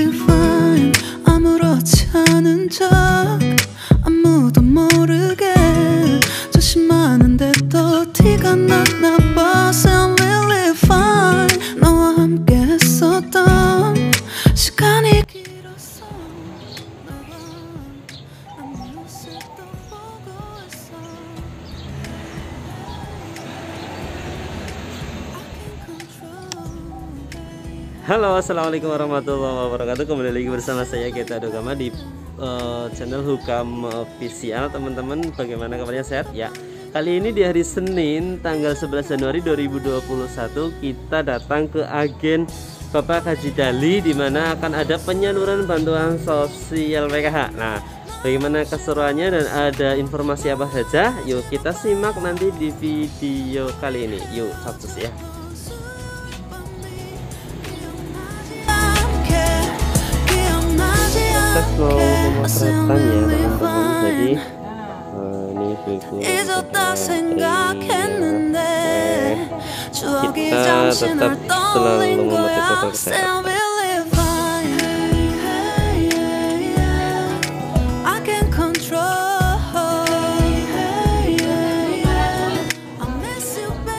really fine. 아무렇지 않은 척 아무도 모르게 조심하는데 또 티가 났나 봐. I'm really fine. 너와 함께 했었던 시간이 길었어. 난 모습 또 보고 있어. Halo, assalamualaikum warahmatullahi wabarakatuh. Kembali lagi bersama saya Geta Dogama di channel Hukam Official. Teman-teman, bagaimana kabarnya, sehat ya? Kali ini di hari Senin tanggal 11 Januari 2021 kita datang ke agen Bapak Haji Dali, di mana akan ada penyaluran bantuan sosial PKH. Nah, bagaimana keseruannya dan ada informasi apa saja? Yuk kita simak nanti di video kali ini. Yuk, sukses ya. Kita mau pemotretan ya teman-teman. Jadi ini buku kita tetap selalu memakai protokol kesehatan.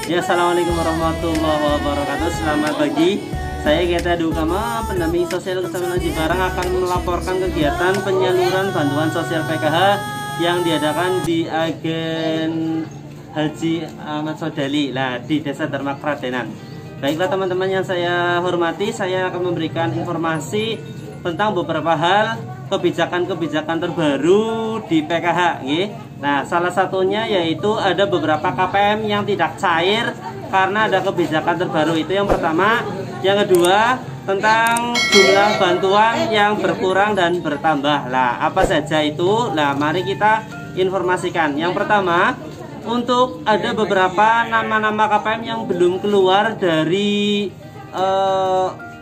Ya, assalamualaikum warahmatullahi wabarakatuh. Selamat pagi. Saya Geta Dogama, pendamping sosial Kecamatan Haji Barang, akan melaporkan kegiatan penyaluran bantuan sosial PKH yang diadakan di agen Haji Ahmad Sodali di Desa Dharma Kradenan. Baiklah teman-teman yang saya hormati, saya akan memberikan informasi tentang beberapa hal kebijakan-kebijakan terbaru di PKH. Nah, salah satunya yaitu ada beberapa KPM yang tidak cair karena ada kebijakan terbaru. Itu yang pertama. Yang kedua, tentang jumlah bantuan yang berkurang dan bertambah. Lah, apa saja itu? Lah, mari kita informasikan. Yang pertama, untuk ada beberapa nama-nama KPM yang belum keluar dari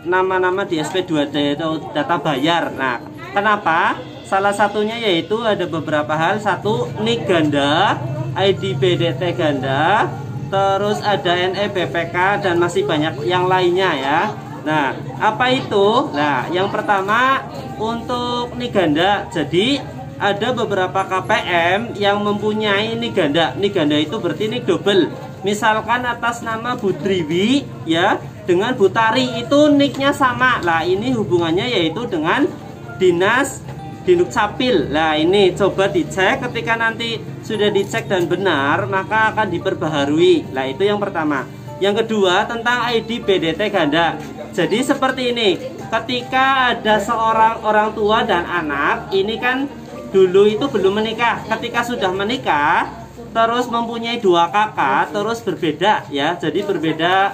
nama-nama di SP2D atau data bayar. Nah, kenapa? Salah satunya yaitu ada beberapa hal. Satu, NIK ganda, ID BDT ganda, terus ada NE BPK dan masih banyak yang lainnya ya. Nah, apa itu? Nah, yang pertama untuk NIK ganda. Jadi ada beberapa KPM yang mempunyai NIK ganda. NIK ganda itu berarti NIK double. Misalkan atas nama Budriwi ya dengan Butari itu NIK-nya sama. Lah, ini hubungannya yaitu dengan Dinas Dinukcapil. Nah, ini coba dicek. Ketika nanti sudah dicek dan benar, maka akan diperbaharui. Nah, itu yang pertama. Yang kedua, tentang ID BDT ganda. Jadi seperti ini, ketika ada seorang orang tua dan anak, ini kan dulu itu belum menikah. Ketika sudah menikah, terus mempunyai dua kakak, terus berbeda ya. Jadi berbeda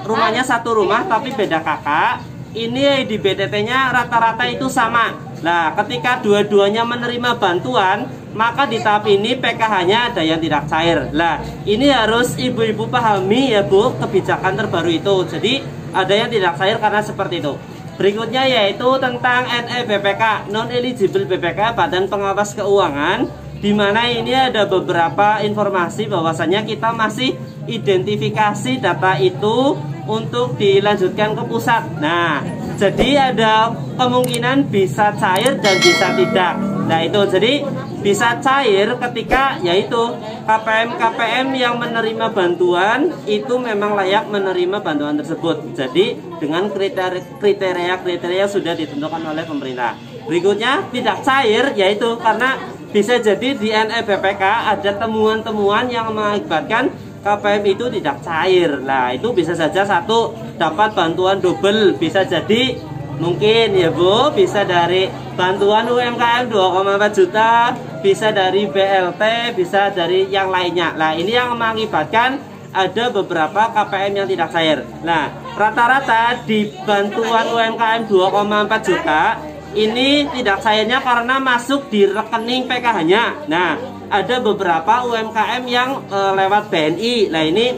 rumahnya satu rumah tapi beda kakak. Ini di BTT-nya rata-rata itu sama. Nah, ketika dua-duanya menerima bantuan, maka di tahap ini PKH-nya ada yang tidak cair. Nah, ini harus ibu-ibu pahami ya Bu, kebijakan terbaru itu. Jadi ada yang tidak cair karena seperti itu. Berikutnya yaitu tentang NE BPK, non eligible BPK, Badan Pengawas Keuangan, di mana ini ada beberapa informasi bahwasannya kita masih identifikasi data itu untuk dilanjutkan ke pusat. Nah, jadi ada kemungkinan bisa cair dan bisa tidak. Nah, itu jadi bisa cair ketika yaitu KPM yang menerima bantuan itu memang layak menerima bantuan tersebut. Jadi dengan kriteria sudah ditentukan oleh pemerintah. Berikutnya tidak cair yaitu karena bisa jadi di NE BPK ada temuan-temuan yang mengakibatkan KPM itu tidak cair. Nah, itu bisa saja satu, dapat bantuan double. Bisa jadi mungkin ya Bu, bisa dari bantuan UMKM 2,4 juta, bisa dari BLT, bisa dari yang lainnya. Nah, ini yang mengakibatkan ada beberapa KPM yang tidak cair. Nah, rata-rata di bantuan UMKM 2,4 juta ini tidak cairnya karena masuk di rekening PKH-nya. Nah, ada beberapa UMKM yang lewat BNI. Nah, ini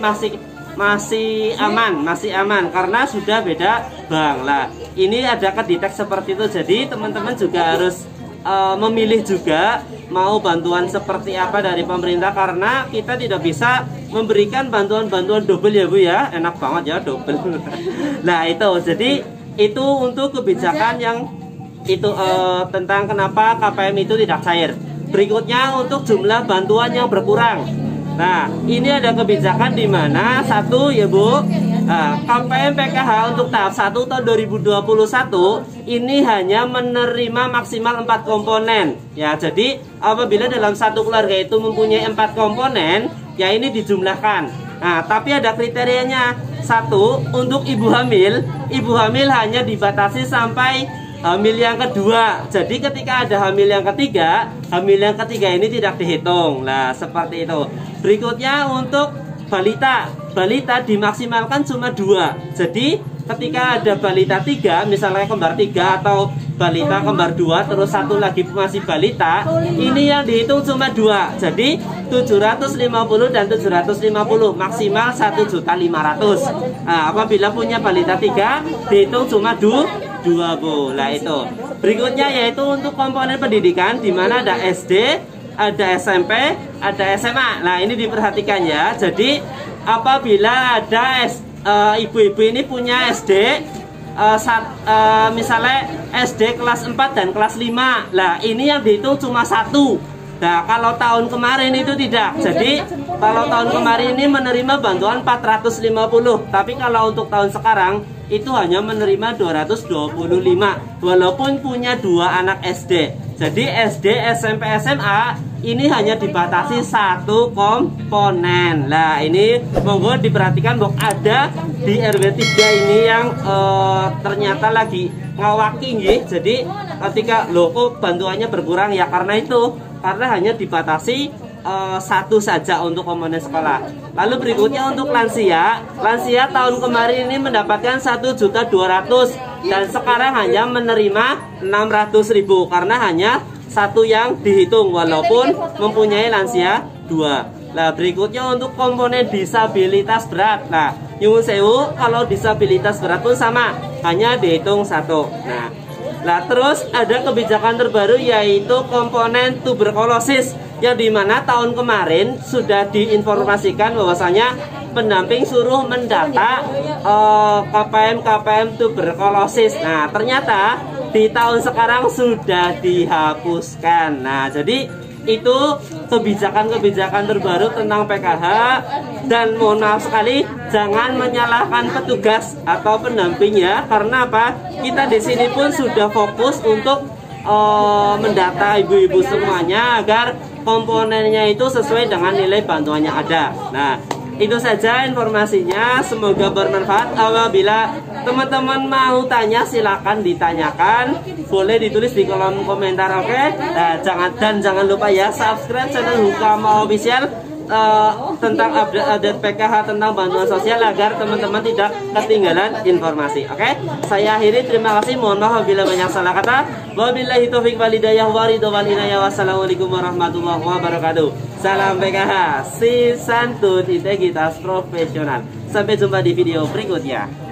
masih aman karena sudah beda bank. Lah, ini ada kedetek seperti itu. Jadi teman-teman juga harus memilih juga mau bantuan seperti apa dari pemerintah, karena kita tidak bisa memberikan bantuan double ya Bu ya. Enak banget ya double. Nah, itu jadi Itu untuk kebijakan yang itu tentang kenapa KPM itu tidak cair. Berikutnya untuk jumlah bantuan yang berkurang. Nah, ini ada kebijakan di mana satu ya Bu, KPM PKH untuk tahap 1 tahun 2021 ini hanya menerima maksimal 4 komponen. Ya, jadi apabila dalam satu keluarga itu mempunyai 4 komponen, ya ini dijumlahkan. Nah, tapi ada kriterianya. Satu, untuk ibu hamil hanya dibatasi sampai hamil yang kedua. Jadi ketika ada hamil yang ketiga ini tidak dihitung. Nah, seperti itu. Berikutnya untuk balita dimaksimalkan cuma 2. Jadi ketika ada balita 3, misalnya kembar 3 atau balita kembar 2 terus satu lagi masih balita, ini yang dihitung cuma 2. Jadi 750 dan 750 maksimal 1.500.000. Nah, apabila punya balita 3 dihitung cuma 2 Bu. Nah, itu. Berikutnya yaitu untuk komponen pendidikan di mana ada SD, ada SMP, ada SMA. Nah, ini diperhatikan ya. Jadi apabila ada ibu-ibu ini punya SD misalnya SD kelas 4 dan kelas 5. Nah, ini yang dihitung cuma 1. Nah, kalau tahun kemarin itu tidak. Jadi kalau tahun kemarin ini menerima bantuan 450, tapi kalau untuk tahun sekarang itu hanya menerima 225 walaupun punya 2 anak SD. Jadi SD, SMP, SMA ini hanya dibatasi 1 komponen. Nah, ini monggo diperhatikan bahwa ada di RW 3 ini yang ternyata lagi ngawaki nggih. Jadi ketika kok bantuannya berkurang, ya karena itu, karena hanya dibatasi 1 saja untuk komponen sekolah. Lalu berikutnya untuk lansia tahun kemarin ini mendapatkan 1.200.000 dan sekarang hanya menerima 600.000 karena hanya 1 yang dihitung walaupun mempunyai lansia 2. Nah, berikutnya untuk komponen disabilitas berat. Nah, nyuwun sewu, kalau disabilitas berat pun sama, hanya dihitung 1. Nah, terus ada kebijakan terbaru yaitu komponen tuberkulosis, yang dimana tahun kemarin sudah diinformasikan bahwasanya pendamping suruh mendata KPM tuberkulosis. Nah, ternyata di tahun sekarang sudah dihapuskan. Nah, jadi itu kebijakan-kebijakan terbaru tentang PKH. Dan mohon maaf sekali, jangan menyalahkan petugas atau pendampingnya, karena apa? Kita di sini pun sudah fokus untuk mendata ibu-ibu semuanya agar komponennya itu sesuai dengan nilai bantuannya ada. Nah, itu saja informasinya, semoga bermanfaat. Apabila teman-teman mau tanya silakan ditanyakan, boleh ditulis di kolom komentar, oke? Nah, jangan lupa ya subscribe channel Hukama Official tentang update PKH tentang bantuan sosial agar teman-teman tidak ketinggalan informasi. Oke? Saya akhiri, terima kasih. Mohon maaf bila banyak salah kata. Wabillahi taufiq wal hidayah wa ridho wal inayah. Wassalamualaikum warahmatullahi wabarakatuh. Salam PKH, si santun integritas profesional. Sampai jumpa di video berikutnya.